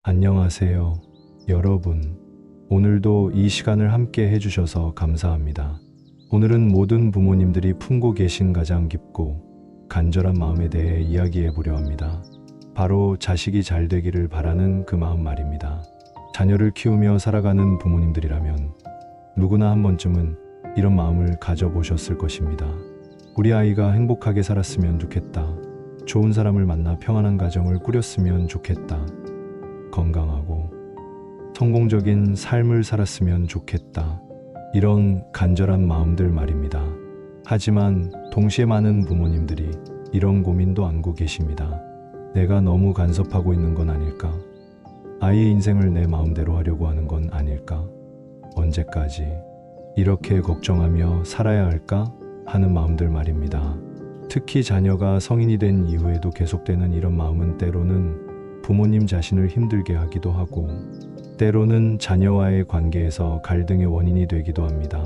안녕하세요, 여러분. 오늘도 이 시간을 함께 해주셔서 감사합니다. 오늘은 모든 부모님들이 품고 계신 가장 깊고 간절한 마음에 대해 이야기해 보려 합니다. 바로 자식이 잘 되기를 바라는 그 마음 말입니다. 자녀를 키우며 살아가는 부모님들이라면 누구나 한 번쯤은 이런 마음을 가져보셨을 것입니다. 우리 아이가 행복하게 살았으면 좋겠다. 좋은 사람을 만나 평안한 가정을 꾸렸으면 좋겠다. 건강하고 성공적인 삶을 살았으면 좋겠다. 이런 간절한 마음들 말입니다. 하지만 동시에 많은 부모님들이 이런 고민도 안고 계십니다. 내가 너무 간섭하고 있는 건 아닐까? 아이의 인생을 내 마음대로 하려고 하는 건 아닐까? 언제까지 이렇게 걱정하며 살아야 할까? 하는 마음들 말입니다. 특히 자녀가 성인이 된 이후에도 계속되는 이런 마음은 때로는 부모님 자신을 힘들게 하기도 하고 때로는 자녀와의 관계에서 갈등의 원인이 되기도 합니다.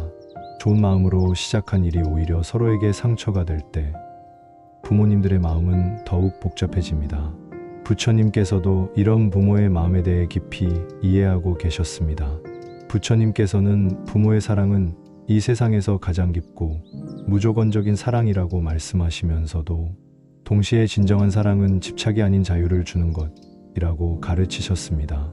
좋은 마음으로 시작한 일이 오히려 서로에게 상처가 될 때 부모님들의 마음은 더욱 복잡해집니다. 부처님께서도 이런 부모의 마음에 대해 깊이 이해하고 계셨습니다. 부처님께서는 부모의 사랑은 이 세상에서 가장 깊고 무조건적인 사랑이라고 말씀하시면서도 동시에 진정한 사랑은 집착이 아닌 자유를 주는 것이라고 가르치셨습니다.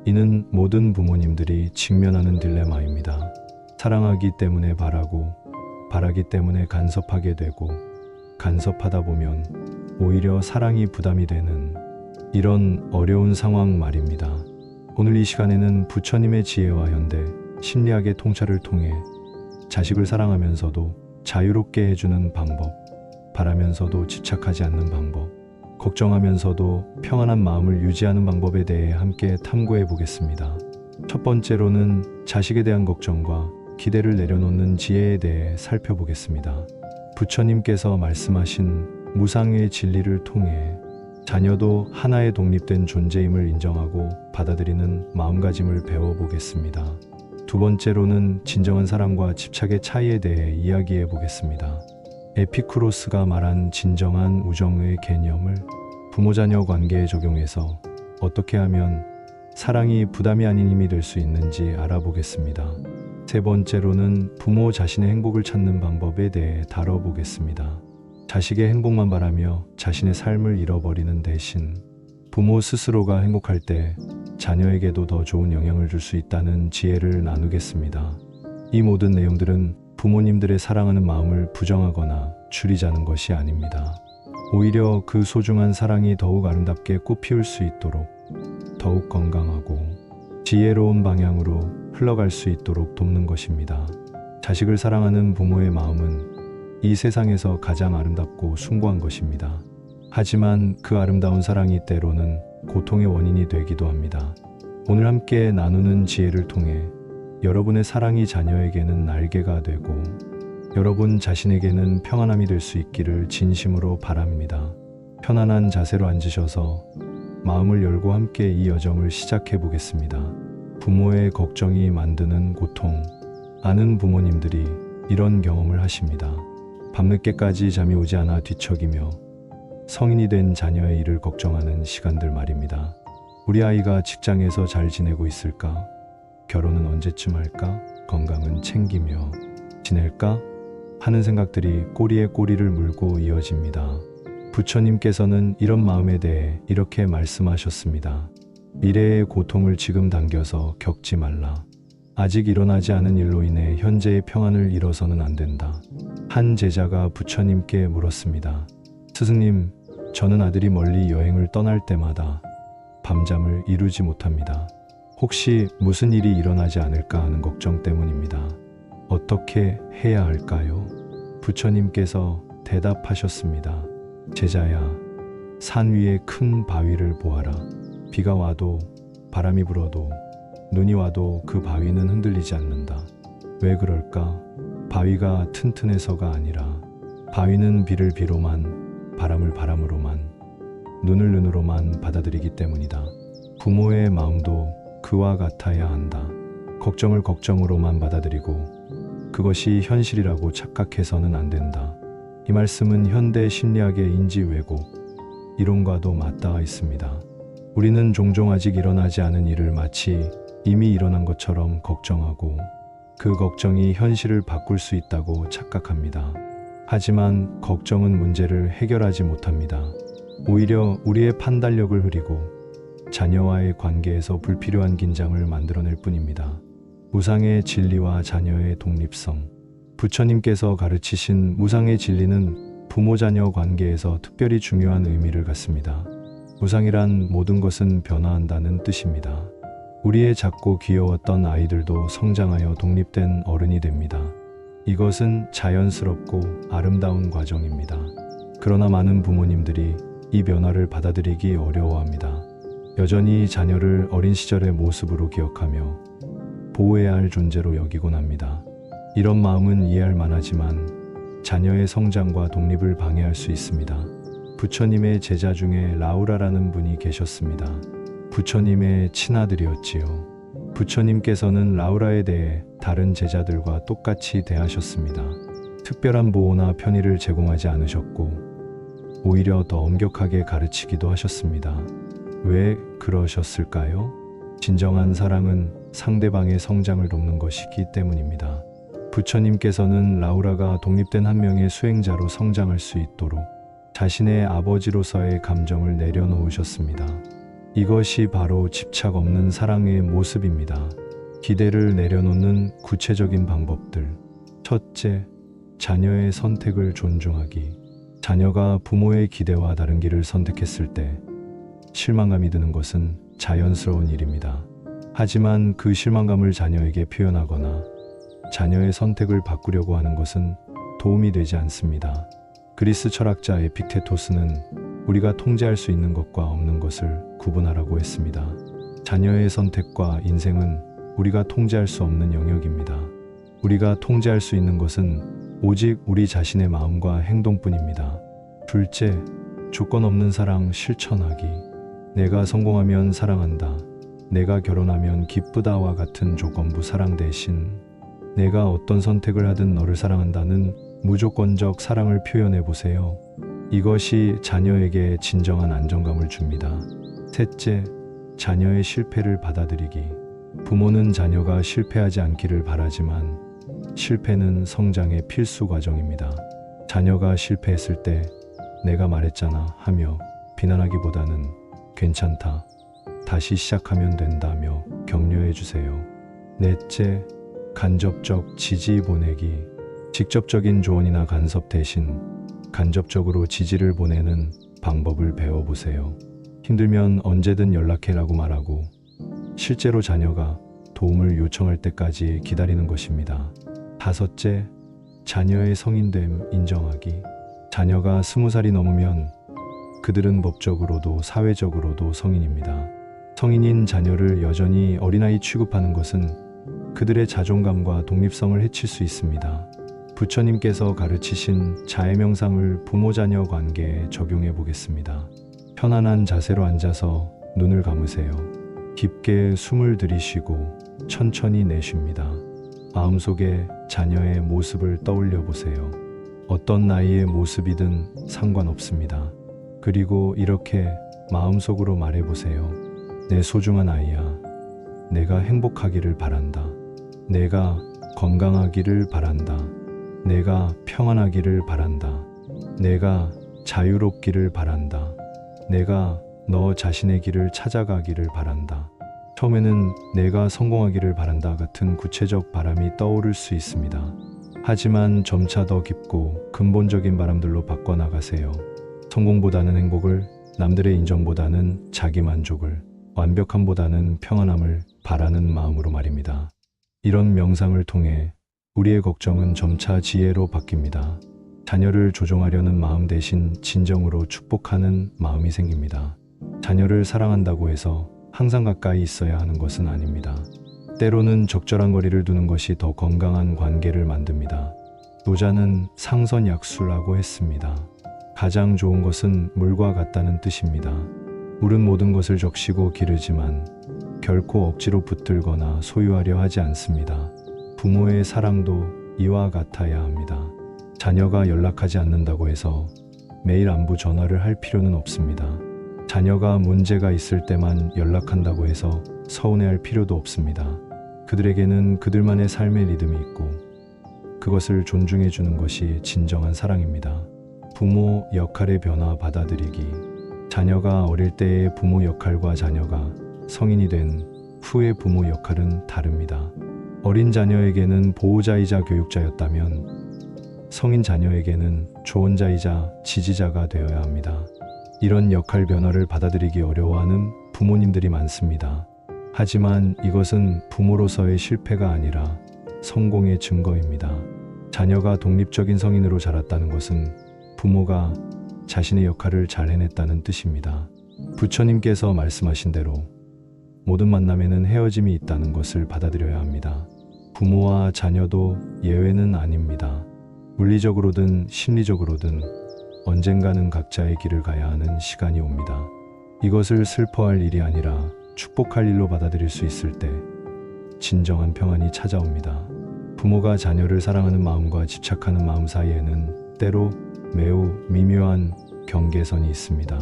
이는 모든 부모님들이 직면하는 딜레마입니다. 사랑하기 때문에 바라고, 바라기 때문에 간섭하게 되고, 간섭하다 보면 오히려 사랑이 부담이 되는 이런 어려운 상황 말입니다. 오늘 이 시간에는 부처님의 지혜와 현대 심리학의 통찰을 통해 자식을 사랑하면서도 자유롭게 해주는 방법, 바라면서도 집착하지 않는 방법, 걱정하면서도 평안한 마음을 유지하는 방법에 대해 함께 탐구해 보겠습니다. 첫 번째로는 자식에 대한 걱정과 기대를 내려놓는 지혜에 대해 살펴보겠습니다. 부처님께서 말씀하신 무상의 진리를 통해 자녀도 하나의 독립된 존재임을 인정하고 받아들이는 마음가짐을 배워보겠습니다. 두 번째로는 진정한 사랑과 집착의 차이에 대해 이야기해 보겠습니다. 에피쿠로스가 말한 진정한 우정의 개념을 부모-자녀 관계에 적용해서 어떻게 하면 사랑이 부담이 아닌 힘이 될 수 있는지 알아보겠습니다. 세 번째로는 부모 자신의 행복을 찾는 방법에 대해 다뤄보겠습니다. 자식의 행복만 바라며 자신의 삶을 잃어버리는 대신 부모 스스로가 행복할 때 자녀에게도 더 좋은 영향을 줄 수 있다는 지혜를 나누겠습니다. 이 모든 내용들은 부모님들의 사랑하는 마음을 부정하거나 줄이자는 것이 아닙니다. 오히려 그 소중한 사랑이 더욱 아름답게 꽃피울 수 있도록 더욱 건강하고 지혜로운 방향으로 흘러갈 수 있도록 돕는 것입니다. 자식을 사랑하는 부모의 마음은 이 세상에서 가장 아름답고 숭고한 것입니다. 하지만 그 아름다운 사랑이 때로는 고통의 원인이 되기도 합니다. 오늘 함께 나누는 지혜를 통해 여러분의 사랑이 자녀에게는 날개가 되고 여러분 자신에게는 평안함이 될 수 있기를 진심으로 바랍니다. 편안한 자세로 앉으셔서 마음을 열고 함께 이 여정을 시작해 보겠습니다. 부모의 걱정이 만드는 고통. 아는 부모님들이 이런 경험을 하십니다. 밤늦게까지 잠이 오지 않아 뒤척이며 성인이 된 자녀의 일을 걱정하는 시간들 말입니다. 우리 아이가 직장에서 잘 지내고 있을까? 결혼은 언제쯤 할까? 건강은 챙기며 지낼까? 하는 생각들이 꼬리에 꼬리를 물고 이어집니다. 부처님께서는 이런 마음에 대해 이렇게 말씀하셨습니다. 미래의 고통을 지금 당겨서 겪지 말라. 아직 일어나지 않은 일로 인해 현재의 평안을 잃어서는 안 된다. 한 제자가 부처님께 물었습니다. 스승님, 저는 아들이 멀리 여행을 떠날 때마다 밤잠을 이루지 못합니다. 혹시 무슨 일이 일어나지 않을까 하는 걱정 때문입니다. 어떻게 해야 할까요? 부처님께서 대답하셨습니다. 제자야, 산 위에 큰 바위를 보아라. 비가 와도 바람이 불어도 눈이 와도 그 바위는 흔들리지 않는다. 왜 그럴까? 바위가 튼튼해서가 아니라 바위는 비를 비로만, 바람을 바람으로만, 눈을 눈으로만 받아들이기 때문이다. 부모의 마음도 그와 같아야 한다. 걱정을 걱정으로만 받아들이고 그것이 현실이라고 착각해서는 안 된다. 이 말씀은 현대 심리학의 인지 왜곡 이론과도 맞닿아 있습니다. 우리는 종종 아직 일어나지 않은 일을 마치 이미 일어난 것처럼 걱정하고 그 걱정이 현실을 바꿀 수 있다고 착각합니다. 하지만 걱정은 문제를 해결하지 못합니다. 오히려 우리의 판단력을 흐리고 자녀와의 관계에서 불필요한 긴장을 만들어낼 뿐입니다. 무상의 진리와 자녀의 독립성. 부처님께서 가르치신 무상의 진리는 부모 자녀 관계에서 특별히 중요한 의미를 갖습니다. 무상이란 모든 것은 변화한다는 뜻입니다. 우리의 작고 귀여웠던 아이들도 성장하여 독립된 어른이 됩니다. 이것은 자연스럽고 아름다운 과정입니다. 그러나 많은 부모님들이 이 변화를 받아들이기 어려워합니다. 여전히 자녀를 어린 시절의 모습으로 기억하며 보호해야 할 존재로 여기곤 합니다. 이런 마음은 이해할 만하지만 자녀의 성장과 독립을 방해할 수 있습니다. 부처님의 제자 중에 라우라라는 분이 계셨습니다. 부처님의 친아들이었지요. 부처님께서는 라우라에 대해 다른 제자들과 똑같이 대하셨습니다. 특별한 보호나 편의를 제공하지 않으셨고 오히려 더 엄격하게 가르치기도 하셨습니다. 왜 그러셨을까요? 진정한 사랑은 상대방의 성장을 돕는 것이기 때문입니다. 부처님께서는 라우라가 독립된 한 명의 수행자로 성장할 수 있도록 자신의 아버지로서의 감정을 내려놓으셨습니다. 이것이 바로 집착 없는 사랑의 모습입니다. 기대를 내려놓는 구체적인 방법들. 첫째, 자녀의 선택을 존중하기. 자녀가 부모의 기대와 다른 길을 선택했을 때 실망감이 드는 것은 자연스러운 일입니다. 하지만 그 실망감을 자녀에게 표현하거나 자녀의 선택을 바꾸려고 하는 것은 도움이 되지 않습니다. 그리스 철학자 에픽테토스는 우리가 통제할 수 있는 것과 없는 것을 구분하라고 했습니다. 자녀의 선택과 인생은 우리가 통제할 수 없는 영역입니다. 우리가 통제할 수 있는 것은 오직 우리 자신의 마음과 행동뿐입니다. 둘째, 조건 없는 사랑 실천하기. 내가 성공하면 사랑한다. 내가 결혼하면 기쁘다와 같은 조건부 사랑 대신 내가 어떤 선택을 하든 너를 사랑한다는 무조건적 사랑을 표현해 보세요. 이것이 자녀에게 진정한 안정감을 줍니다. 셋째, 자녀의 실패를 받아들이기. 부모는 자녀가 실패하지 않기를 바라지만 실패는 성장의 필수 과정입니다. 자녀가 실패했을 때 내가 말했잖아 하며 비난하기보다는 괜찮다, 다시 시작하면 된다며 격려해 주세요. 넷째, 간접적 지지 보내기. 직접적인 조언이나 간섭 대신 간접적으로 지지를 보내는 방법을 배워보세요. 힘들면 언제든 연락해라고 말하고 실제로 자녀가 도움을 요청할 때까지 기다리는 것입니다. 다섯째, 자녀의 성인됨 인정하기. 자녀가 20살이 넘으면 그들은 법적으로도 사회적으로도 성인입니다. 성인인 자녀를 여전히 어린아이 취급하는 것은 그들의 자존감과 독립성을 해칠 수 있습니다. 부처님께서 가르치신 자애명상을 부모-자녀 관계에 적용해 보겠습니다. 편안한 자세로 앉아서 눈을 감으세요. 깊게 숨을 들이쉬고 천천히 내쉽니다. 마음속에 자녀의 모습을 떠올려 보세요. 어떤 나이의 모습이든 상관없습니다. 그리고 이렇게 마음속으로 말해보세요. 내 소중한 아이야. 내가 행복하기를 바란다. 내가 건강하기를 바란다. 내가 평안하기를 바란다. 내가 자유롭기를 바란다. 내가 너 자신의 길을 찾아가기를 바란다. 처음에는 내가 성공하기를 바란다 같은 구체적 바람이 떠오를 수 있습니다. 하지만 점차 더 깊고 근본적인 바람들로 바꿔나가세요. 성공보다는 행복을, 남들의 인정보다는 자기 만족을, 완벽함보다는 평안함을 바라는 마음으로 말입니다. 이런 명상을 통해 우리의 걱정은 점차 지혜로 바뀝니다. 자녀를 조종하려는 마음 대신 진정으로 축복하는 마음이 생깁니다. 자녀를 사랑한다고 해서 항상 가까이 있어야 하는 것은 아닙니다. 때로는 적절한 거리를 두는 것이 더 건강한 관계를 만듭니다. 노자는 상선약수라고 했습니다. 가장 좋은 것은 물과 같다는 뜻입니다. 물은 모든 것을 적시고 기르지만 결코 억지로 붙들거나 소유하려 하지 않습니다. 부모의 사랑도 이와 같아야 합니다. 자녀가 연락하지 않는다고 해서 매일 안부 전화를 할 필요는 없습니다. 자녀가 문제가 있을 때만 연락한다고 해서 서운해할 필요도 없습니다. 그들에게는 그들만의 삶의 리듬이 있고 그것을 존중해 주는 것이 진정한 사랑입니다. 부모 역할의 변화 받아들이기. 자녀가 어릴 때의 부모 역할과 자녀가 성인이 된 후의 부모 역할은 다릅니다. 어린 자녀에게는 보호자이자 교육자였다면 성인 자녀에게는 조언자이자 지지자가 되어야 합니다. 이런 역할 변화를 받아들이기 어려워하는 부모님들이 많습니다. 하지만 이것은 부모로서의 실패가 아니라 성공의 증거입니다. 자녀가 독립적인 성인으로 자랐다는 것은 부모가 자신의 역할을 잘 해냈다는 뜻입니다. 부처님께서 말씀하신 대로 모든 만남에는 헤어짐이 있다는 것을 받아들여야 합니다. 부모와 자녀도 예외는 아닙니다. 물리적으로든 심리적으로든 언젠가는 각자의 길을 가야 하는 시간이 옵니다. 이것을 슬퍼할 일이 아니라 축복할 일로 받아들일 수 있을 때 진정한 평안이 찾아옵니다. 부모가 자녀를 사랑하는 마음과 집착하는 마음 사이에는 때로 매우 미묘한 경계선이 있습니다.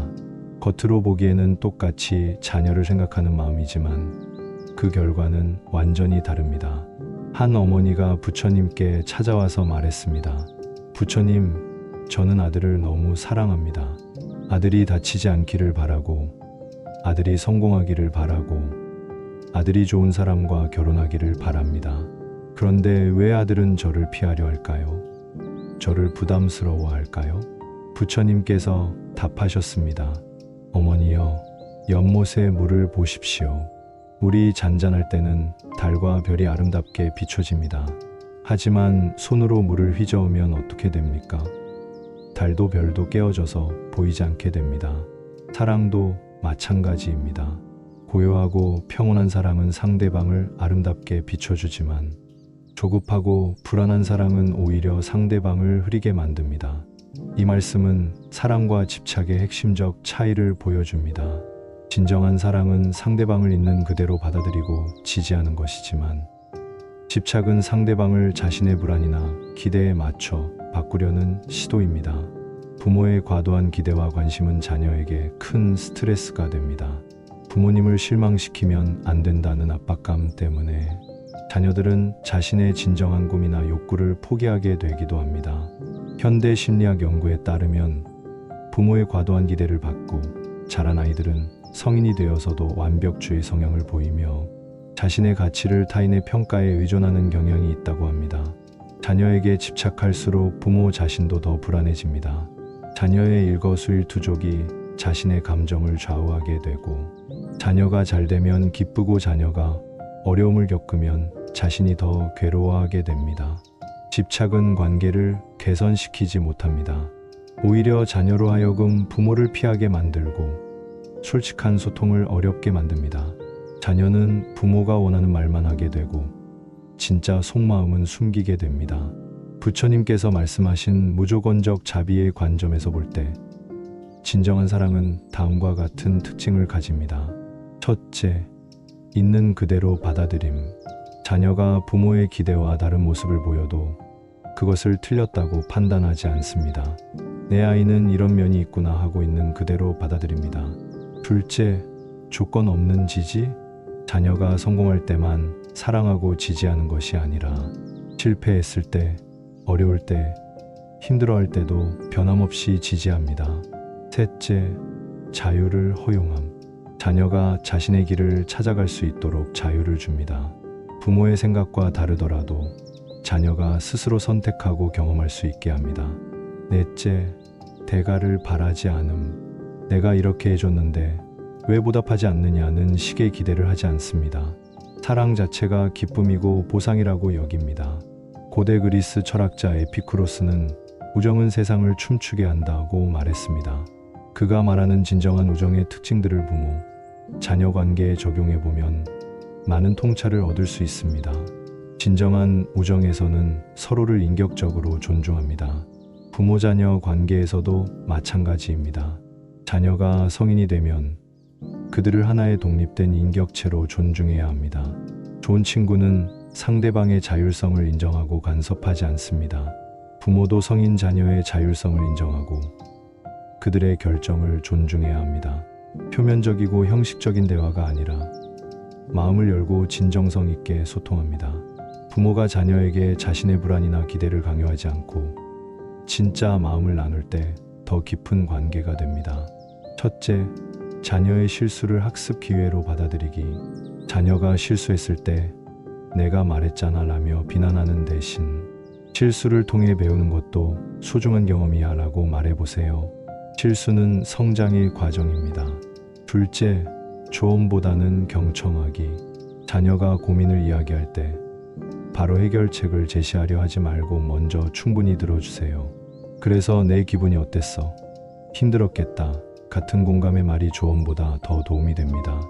겉으로 보기에는 똑같이 자녀를 생각하는 마음이지만 그 결과는 완전히 다릅니다. 한 어머니가 부처님께 찾아와서 말했습니다. 부처님, 저는 아들을 너무 사랑합니다. 아들이 다치지 않기를 바라고, 아들이 성공하기를 바라고, 아들이 좋은 사람과 결혼하기를 바랍니다. 그런데 왜 아들은 저를 피하려 할까요? 저를 부담스러워 할까요? 부처님께서 답하셨습니다. 어머니여, 연못의 물을 보십시오. 물이 잔잔할 때는 달과 별이 아름답게 비춰집니다. 하지만 손으로 물을 휘저으면 어떻게 됩니까? 달도 별도 깨어져서 보이지 않게 됩니다. 사랑도 마찬가지입니다. 고요하고 평온한 사랑은 상대방을 아름답게 비춰주지만 조급하고 불안한 사랑은 오히려 상대방을 흐리게 만듭니다. 이 말씀은 사랑과 집착의 핵심적 차이를 보여줍니다. 진정한 사랑은 상대방을 있는 그대로 받아들이고 지지하는 것이지만 집착은 상대방을 자신의 불안이나 기대에 맞춰 바꾸려는 시도입니다. 부모의 과도한 기대와 관심은 자녀에게 큰 스트레스가 됩니다. 부모님을 실망시키면 안 된다는 압박감 때문에 자녀들은 자신의 진정한 꿈이나 욕구를 포기하게 되기도 합니다. 현대 심리학 연구에 따르면 부모의 과도한 기대를 받고 자란 아이들은 성인이 되어서도 완벽주의 성향을 보이며 자신의 가치를 타인의 평가에 의존하는 경향이 있다고 합니다. 자녀에게 집착할수록 부모 자신도 더 불안해집니다. 자녀의 일거수일투족이 자신의 감정을 좌우하게 되고 자녀가 잘 되면 기쁘고 자녀가 어려움을 겪으면 자신이 더 괴로워하게 됩니다. 집착은 관계를 개선시키지 못합니다. 오히려 자녀로 하여금 부모를 피하게 만들고 솔직한 소통을 어렵게 만듭니다. 자녀는 부모가 원하는 말만 하게 되고 진짜 속마음은 숨기게 됩니다. 부처님께서 말씀하신 무조건적 자비의 관점에서 볼 때 진정한 사랑은 다음과 같은 특징을 가집니다. 첫째, 있는 그대로 받아들임. 자녀가 부모의 기대와 다른 모습을 보여도 그것을 틀렸다고 판단하지 않습니다. 내 아이는 이런 면이 있구나 하고 있는 그대로 받아들입니다. 둘째, 조건 없는 지지. 자녀가 성공할 때만 사랑하고 지지하는 것이 아니라 실패했을 때, 어려울 때, 힘들어할 때도 변함없이 지지합니다. 셋째, 자유를 허용함. 자녀가 자신의 길을 찾아갈 수 있도록 자유를 줍니다. 부모의 생각과 다르더라도 자녀가 스스로 선택하고 경험할 수 있게 합니다. 넷째, 대가를 바라지 않음. 내가 이렇게 해줬는데 왜 보답하지 않느냐는 식의 기대를 하지 않습니다. 사랑 자체가 기쁨이고 보상이라고 여깁니다. 고대 그리스 철학자 에피쿠로스는 우정은 세상을 춤추게 한다고 말했습니다. 그가 말하는 진정한 우정의 특징들을 부모, 자녀 관계에 적용해 보면 많은 통찰을 얻을 수 있습니다. 진정한 우정에서는 서로를 인격적으로 존중합니다. 부모 자녀 관계에서도 마찬가지입니다. 자녀가 성인이 되면 그들을 하나의 독립된 인격체로 존중해야 합니다. 좋은 친구는 상대방의 자율성을 인정하고 간섭하지 않습니다. 부모도 성인 자녀의 자율성을 인정하고 그들의 결정을 존중해야 합니다. 표면적이고 형식적인 대화가 아니라 마음을 열고 진정성 있게 소통합니다. 부모가 자녀에게 자신의 불안이나 기대를 강요하지 않고 진짜 마음을 나눌 때 더 깊은 관계가 됩니다. 첫째, 자녀의 실수를 학습 기회로 받아들이기. 자녀가 실수했을 때 내가 말했잖아 라며 비난하는 대신 실수를 통해 배우는 것도 소중한 경험이야 라고 말해보세요. 실수는 성장의 과정입니다. 둘째, 조언보다는 경청하기. 자녀가 고민을 이야기할 때 바로 해결책을 제시하려 하지 말고 먼저 충분히 들어주세요. 그래서 내 기분이 어땠어? 힘들었겠다. 같은 공감의 말이 조언보다 더 도움이 됩니다.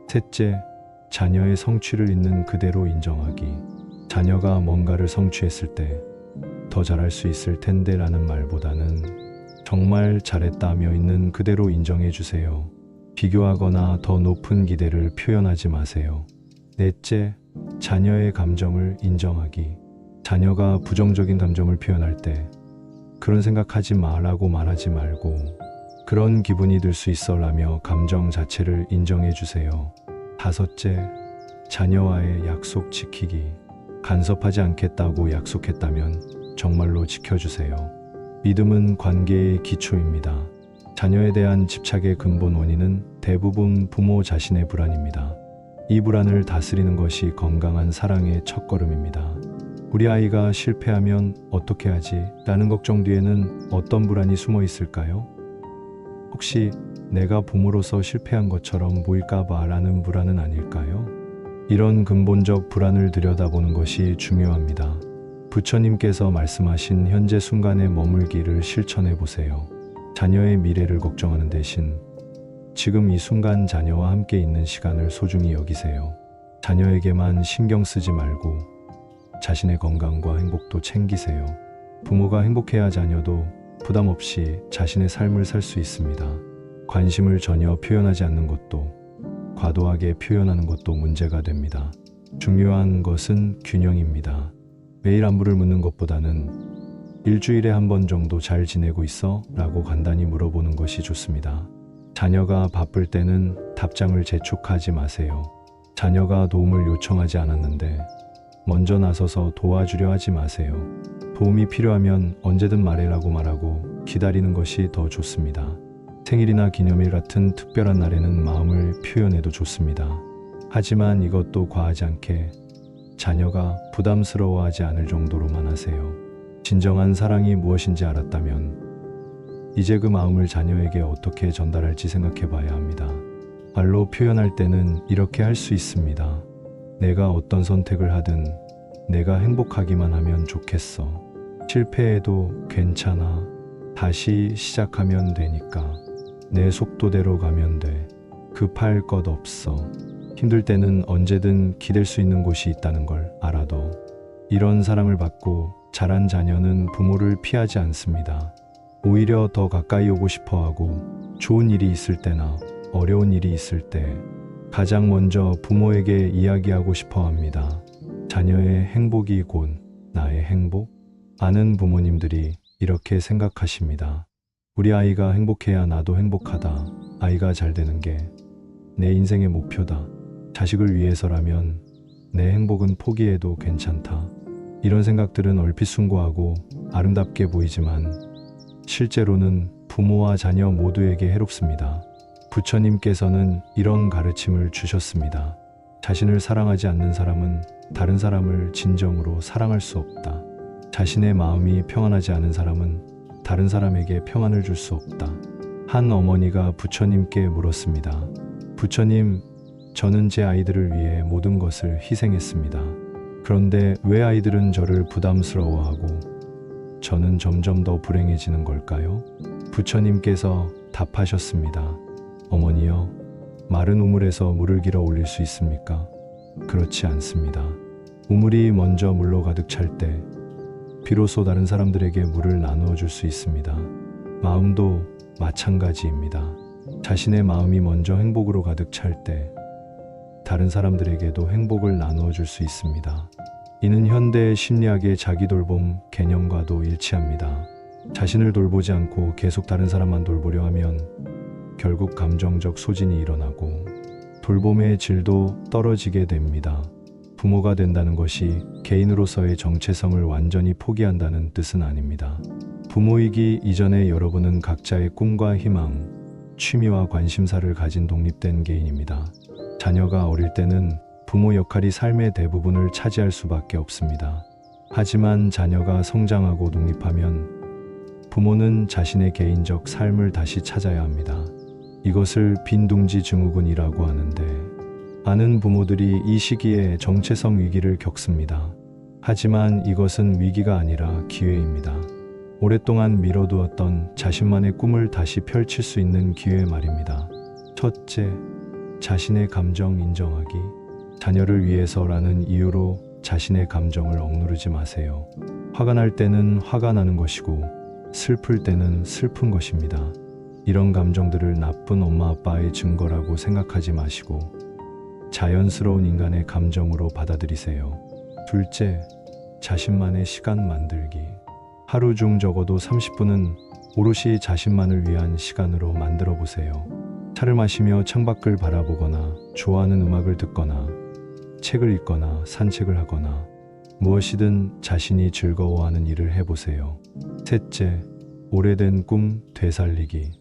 셋째, 자녀의 성취를 있는 그대로 인정하기. 자녀가 뭔가를 성취했을 때 더 잘할 수 있을 텐데 라는 말보다는 정말 잘했다며 있는 그대로 인정해 주세요. 비교하거나 더 높은 기대를 표현하지 마세요. 넷째, 자녀의 감정을 인정하기. 자녀가 부정적인 감정을 표현할 때 그런 생각하지 마라고 말하지 말고 그런 기분이 들 수 있어 라며 감정 자체를 인정해 주세요. 다섯째, 자녀와의 약속 지키기. 간섭하지 않겠다고 약속했다면 정말로 지켜주세요. 믿음은 관계의 기초입니다. 자녀에 대한 집착의 근본 원인은 대부분 부모 자신의 불안입니다. 이 불안을 다스리는 것이 건강한 사랑의 첫걸음입니다. 우리 아이가 실패하면 어떻게 하지? 라는 걱정 뒤에는 어떤 불안이 숨어 있을까요? 혹시 내가 부모로서 실패한 것처럼 보일까봐 라는 불안은 아닐까요? 이런 근본적 불안을 들여다보는 것이 중요합니다. 부처님께서 말씀하신 현재 순간에 머물기를 실천해 보세요. 자녀의 미래를 걱정하는 대신 지금 이 순간 자녀와 함께 있는 시간을 소중히 여기세요. 자녀에게만 신경 쓰지 말고 자신의 건강과 행복도 챙기세요. 부모가 행복해야 자녀도 부담 없이 자신의 삶을 살 수 있습니다. 관심을 전혀 표현하지 않는 것도 과도하게 표현하는 것도 문제가 됩니다. 중요한 것은 균형입니다. 매일 안부를 묻는 것보다는 일주일에 한 번 정도 잘 지내고 있어? 라고 간단히 물어보는 것이 좋습니다. 자녀가 바쁠 때는 답장을 재촉하지 마세요. 자녀가 도움을 요청하지 않았는데 먼저 나서서 도와주려 하지 마세요. 도움이 필요하면 언제든 말해라고 말하고 기다리는 것이 더 좋습니다. 생일이나 기념일 같은 특별한 날에는 마음을 표현해도 좋습니다. 하지만 이것도 과하지 않게 자녀가 부담스러워하지 않을 정도로만 하세요. 진정한 사랑이 무엇인지 알았다면 이제 그 마음을 자녀에게 어떻게 전달할지 생각해 봐야 합니다. 말로 표현할 때는 이렇게 할 수 있습니다. 내가 어떤 선택을 하든 내가 행복하기만 하면 좋겠어. 실패해도 괜찮아. 다시 시작하면 되니까. 내 속도대로 가면 돼. 급할 것 없어. 힘들 때는 언제든 기댈 수 있는 곳이 있다는 걸 알아도 이런 사랑을 받고 자란 자녀는 부모를 피하지 않습니다. 오히려 더 가까이 오고 싶어 하고 좋은 일이 있을 때나 어려운 일이 있을 때 가장 먼저 부모에게 이야기하고 싶어 합니다. 자녀의 행복이 곧 나의 행복? 많은 부모님들이 이렇게 생각하십니다. 우리 아이가 행복해야 나도 행복하다. 아이가 잘 되는 게 내 인생의 목표다. 자식을 위해서라면 내 행복은 포기해도 괜찮다. 이런 생각들은 얼핏 숭고하고 아름답게 보이지만 실제로는 부모와 자녀 모두에게 해롭습니다. 부처님께서는 이런 가르침을 주셨습니다. 자신을 사랑하지 않는 사람은 다른 사람을 진정으로 사랑할 수 없다. 자신의 마음이 평안하지 않은 사람은 다른 사람에게 평안을 줄 수 없다. 한 어머니가 부처님께 물었습니다. 부처님, 저는 제 아이들을 위해 모든 것을 희생했습니다. 그런데 왜 아이들은 저를 부담스러워하고 저는 점점 더 불행해지는 걸까요? 부처님께서 답하셨습니다. 어머니여, 마른 우물에서 물을 길어 올릴 수 있습니까? 그렇지 않습니다. 우물이 먼저 물로 가득 찰 때 비로소 다른 사람들에게 물을 나누어 줄 수 있습니다. 마음도 마찬가지입니다. 자신의 마음이 먼저 행복으로 가득 찰 때 다른 사람들에게도 행복을 나누어 줄 수 있습니다. 이는 현대 심리학의 자기돌봄 개념과도 일치합니다. 자신을 돌보지 않고 계속 다른 사람만 돌보려 하면 결국 감정적 소진이 일어나고 돌봄의 질도 떨어지게 됩니다. 부모가 된다는 것이 개인으로서의 정체성을 완전히 포기한다는 뜻은 아닙니다. 부모이기 이전에 여러분은 각자의 꿈과 희망, 취미와 관심사를 가진 독립된 개인입니다. 자녀가 어릴 때는 부모 역할이 삶의 대부분을 차지할 수밖에 없습니다. 하지만 자녀가 성장하고 독립하면 부모는 자신의 개인적 삶을 다시 찾아야 합니다. 이것을 빈둥지 증후군이라고 하는데, 많은 부모들이 이 시기에 정체성 위기를 겪습니다. 하지만 이것은 위기가 아니라 기회입니다. 오랫동안 미뤄두었던 자신만의 꿈을 다시 펼칠 수 있는 기회 말입니다. 첫째, 자신의 감정 인정하기. 자녀를 위해서라는 이유로 자신의 감정을 억누르지 마세요. 화가 날 때는 화가 나는 것이고 슬플 때는 슬픈 것입니다. 이런 감정들을 나쁜 엄마 아빠의 증거라고 생각하지 마시고 자연스러운 인간의 감정으로 받아들이세요. 둘째, 자신만의 시간 만들기. 하루 중 적어도 30분은 오롯이 자신만을 위한 시간으로 만들어 보세요. 차를 마시며 창밖을 바라보거나 좋아하는 음악을 듣거나 책을 읽거나 산책을 하거나 무엇이든 자신이 즐거워하는 일을 해보세요. 셋째, 오래된 꿈 되살리기.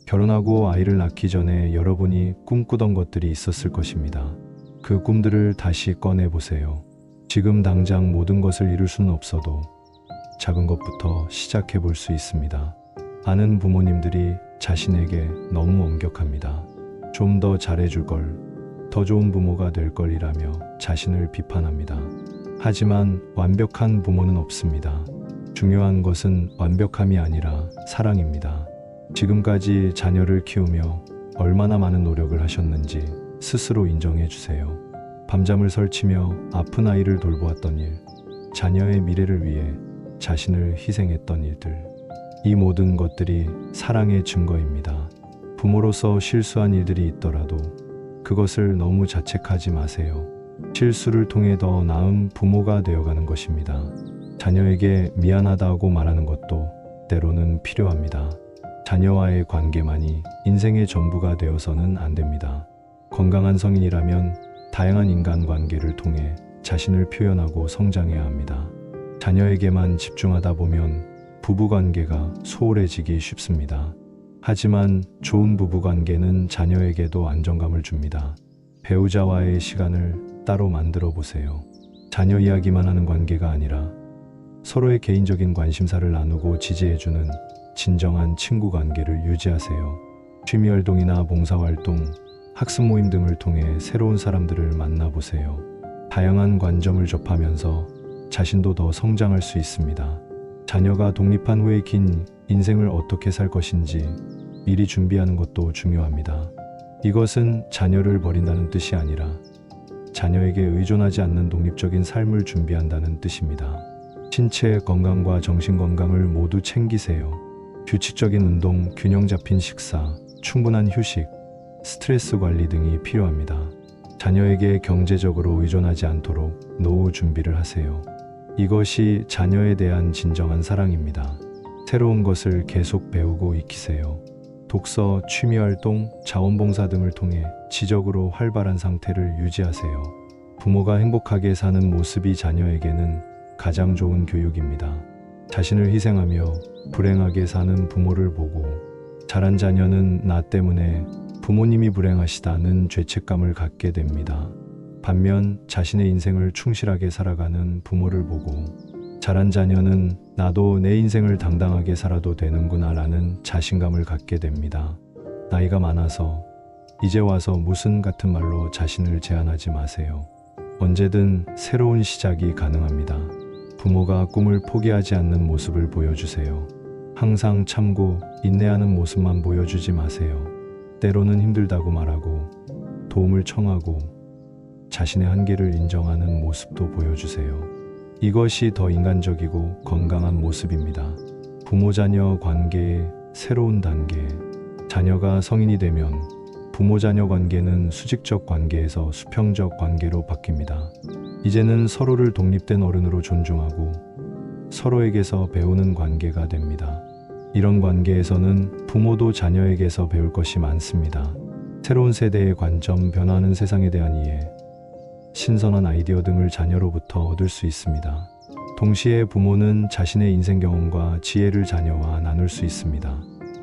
결혼하고 아이를 낳기 전에 여러분이 꿈꾸던 것들이 있었을 것입니다. 그 꿈들을 다시 꺼내보세요. 지금 당장 모든 것을 이룰 수는 없어도 작은 것부터 시작해 볼 수 있습니다. 많은 부모님들이 자신에게 너무 엄격합니다. 좀 더 잘해줄 걸, 더 좋은 부모가 될 걸이라며 자신을 비판합니다. 하지만 완벽한 부모는 없습니다. 중요한 것은 완벽함이 아니라 사랑입니다. 지금까지 자녀를 키우며 얼마나 많은 노력을 하셨는지 스스로 인정해 주세요. 밤잠을 설치며 아픈 아이를 돌보았던 일, 자녀의 미래를 위해 자신을 희생했던 일들, 이 모든 것들이 사랑의 증거입니다. 부모로서 실수한 일들이 있더라도 그것을 너무 자책하지 마세요. 실수를 통해 더 나은 부모가 되어가는 것입니다. 자녀에게 미안하다고 말하는 것도 때로는 필요합니다. 자녀와의 관계만이 인생의 전부가 되어서는 안 됩니다. 건강한 성인이라면 다양한 인간관계를 통해 자신을 표현하고 성장해야 합니다. 자녀에게만 집중하다 보면 부부관계가 소홀해지기 쉽습니다. 하지만 좋은 부부관계는 자녀에게도 안정감을 줍니다. 배우자와의 시간을 따로 만들어 보세요. 자녀 이야기만 하는 관계가 아니라 서로의 개인적인 관심사를 나누고 지지해주는 진정한 친구 관계를 유지하세요. 취미활동이나 봉사활동, 학습 모임 등을 통해 새로운 사람들을 만나보세요. 다양한 관점을 접하면서 자신도 더 성장할 수 있습니다. 자녀가 독립한 후의 긴 인생을 어떻게 살 것인지 미리 준비하는 것도 중요합니다. 이것은 자녀를 버린다는 뜻이 아니라 자녀에게 의존하지 않는 독립적인 삶을 준비한다는 뜻입니다. 신체 건강과 정신 건강을 모두 챙기세요. 규칙적인 운동, 균형 잡힌 식사, 충분한 휴식, 스트레스 관리 등이 필요합니다. 자녀에게 경제적으로 의존하지 않도록 노후 준비를 하세요. 이것이 자녀에 대한 진정한 사랑입니다. 새로운 것을 계속 배우고 익히세요. 독서, 취미활동, 자원봉사 등을 통해 지적으로 활발한 상태를 유지하세요. 부모가 행복하게 사는 모습이 자녀에게는 가장 좋은 교육입니다. 자신을 희생하며 불행하게 사는 부모를 보고 자란 자녀는 나 때문에 부모님이 불행하시다는 죄책감을 갖게 됩니다. 반면 자신의 인생을 충실하게 살아가는 부모를 보고 자란 자녀는 나도 내 인생을 당당하게 살아도 되는구나 라는 자신감을 갖게 됩니다. 나이가 많아서 이제 와서 무슨 같은 말로 자신을 제한하지 마세요. 언제든 새로운 시작이 가능합니다. 부모가 꿈을 포기하지 않는 모습을 보여주세요. 항상 참고 인내하는 모습만 보여주지 마세요. 때로는 힘들다고 말하고 도움을 청하고 자신의 한계를 인정하는 모습도 보여주세요. 이것이 더 인간적이고 건강한 모습입니다. 부모-자녀 관계의 새로운 단계. 자녀가 성인이 되면 부모-자녀 관계는 수직적 관계에서 수평적 관계로 바뀝니다. 이제는 서로를 독립된 어른으로 존중하고 서로에게서 배우는 관계가 됩니다. 이런 관계에서는 부모도 자녀에게서 배울 것이 많습니다. 새로운 세대의 관점, 변화하는 세상에 대한 이해, 신선한 아이디어 등을 자녀로부터 얻을 수 있습니다. 동시에 부모는 자신의 인생 경험과 지혜를 자녀와 나눌 수 있습니다.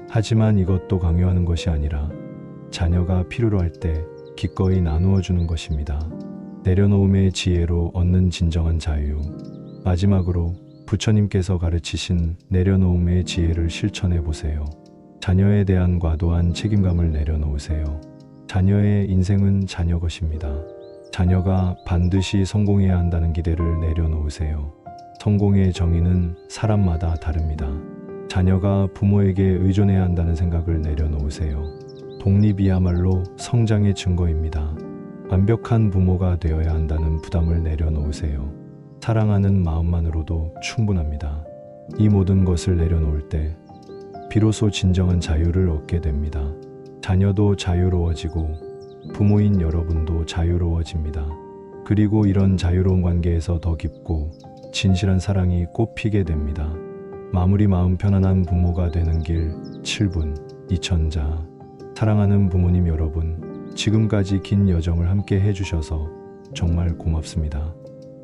하지만 이것도 강요하는 것이 아니라 자녀가 필요로 할 때 기꺼이 나누어 주는 것입니다. 내려놓음의 지혜로 얻는 진정한 자유. 마지막으로 부처님께서 가르치신 내려놓음의 지혜를 실천해 보세요. 자녀에 대한 과도한 책임감을 내려놓으세요. 자녀의 인생은 자녀 것입니다. 자녀가 반드시 성공해야 한다는 기대를 내려놓으세요. 성공의 정의는 사람마다 다릅니다. 자녀가 부모에게 의존해야 한다는 생각을 내려놓으세요. 독립이야말로 성장의 증거입니다. 완벽한 부모가 되어야 한다는 부담을 내려놓으세요. 사랑하는 마음만으로도 충분합니다. 이 모든 것을 내려놓을 때 비로소 진정한 자유를 얻게 됩니다. 자녀도 자유로워지고 부모인 여러분도 자유로워집니다. 그리고 이런 자유로운 관계에서 더 깊고 진실한 사랑이 꽃피게 됩니다. 마무리. 마음 편안한 부모가 되는 길 7분. 이천자. 사랑하는 부모님 여러분, 지금까지 긴 여정을 함께 해주셔서 정말 고맙습니다.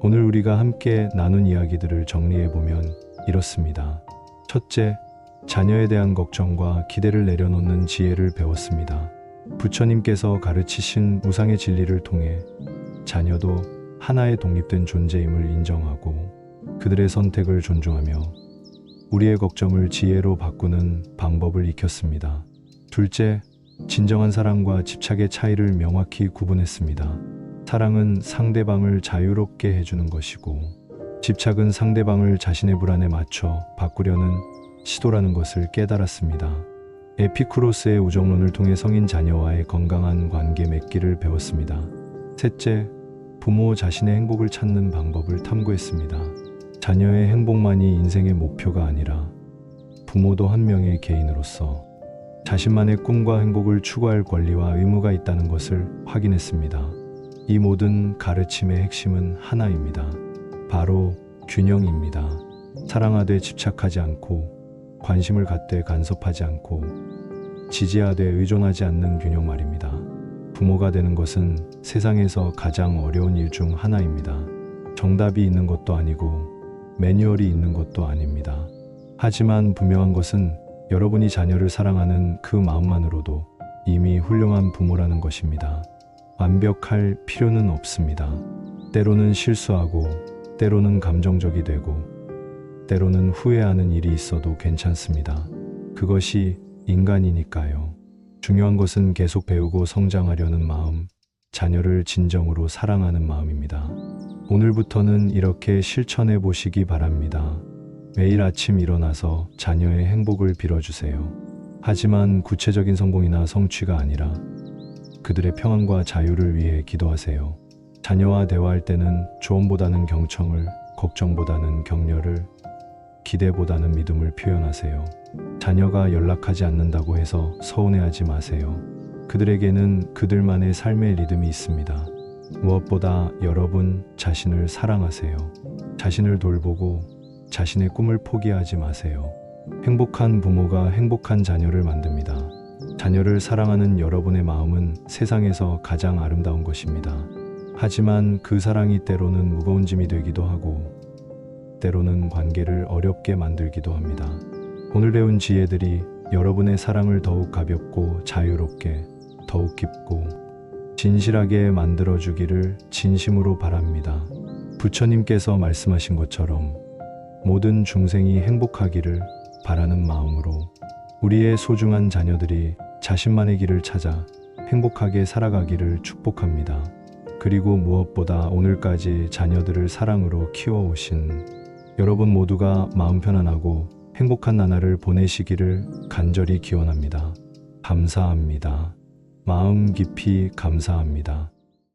오늘 우리가 함께 나눈 이야기들을 정리해보면 이렇습니다. 첫째, 자녀에 대한 걱정과 기대를 내려놓는 지혜를 배웠습니다. 부처님께서 가르치신 우상의 진리를 통해 자녀도 하나의 독립된 존재임을 인정하고 그들의 선택을 존중하며 우리의 걱정을 지혜로 바꾸는 방법을 익혔습니다. 둘째, 진정한 사랑과 집착의 차이를 명확히 구분했습니다. 사랑은 상대방을 자유롭게 해주는 것이고 집착은 상대방을 자신의 불안에 맞춰 바꾸려는 시도라는 것을 깨달았습니다. 에피쿠로스의 우정론을 통해 성인 자녀와의 건강한 관계 맺기를 배웠습니다. 셋째, 부모 자신의 행복을 찾는 방법을 탐구했습니다. 자녀의 행복만이 인생의 목표가 아니라 부모도 한 명의 개인으로서 자신만의 꿈과 행복을 추구할 권리와 의무가 있다는 것을 확인했습니다. 이 모든 가르침의 핵심은 하나입니다. 바로 균형입니다. 사랑하되 집착하지 않고 관심을 갖되 간섭하지 않고 지지하되 의존하지 않는 균형 말입니다. 부모가 되는 것은 세상에서 가장 어려운 일 중 하나입니다. 정답이 있는 것도 아니고 매뉴얼이 있는 것도 아닙니다. 하지만 분명한 것은 여러분이 자녀를 사랑하는 그 마음만으로도 이미 훌륭한 부모라는 것입니다. 완벽할 필요는 없습니다. 때로는 실수하고 때로는 감정적이 되고 때로는 후회하는 일이 있어도 괜찮습니다. 그것이 인간이니까요. 중요한 것은 계속 배우고 성장하려는 마음, 자녀를 진정으로 사랑하는 마음입니다. 오늘부터는 이렇게 실천해 보시기 바랍니다. 매일 아침 일어나서 자녀의 행복을 빌어주세요. 하지만 구체적인 성공이나 성취가 아니라 그들의 평안과 자유를 위해 기도하세요. 자녀와 대화할 때는 조언보다는 경청을, 걱정보다는 격려를, 기대보다는 믿음을 표현하세요. 자녀가 연락하지 않는다고 해서 서운해하지 마세요. 그들에게는 그들만의 삶의 리듬이 있습니다. 무엇보다 여러분 자신을 사랑하세요. 자신을 돌보고 자신의 꿈을 포기하지 마세요. 행복한 부모가 행복한 자녀를 만듭니다. 자녀를 사랑하는 여러분의 마음은 세상에서 가장 아름다운 것입니다. 하지만 그 사랑이 때로는 무거운 짐이 되기도 하고 때로는 관계를 어렵게 만들기도 합니다. 오늘 배운 지혜들이 여러분의 사랑을 더욱 가볍고 자유롭게, 더욱 깊고 진실하게 만들어주기를 진심으로 바랍니다. 부처님께서 말씀하신 것처럼 모든 중생이 행복하기를 바라는 마음으로 우리의 소중한 자녀들이 자신만의 길을 찾아 행복하게 살아가기를 축복합니다. 그리고 무엇보다 오늘까지 자녀들을 사랑으로 키워오신 여러분 모두가 마음 편안하고 행복한 나날을 보내시기를 간절히 기원합니다. 감사합니다. 마음 깊이 감사합니다.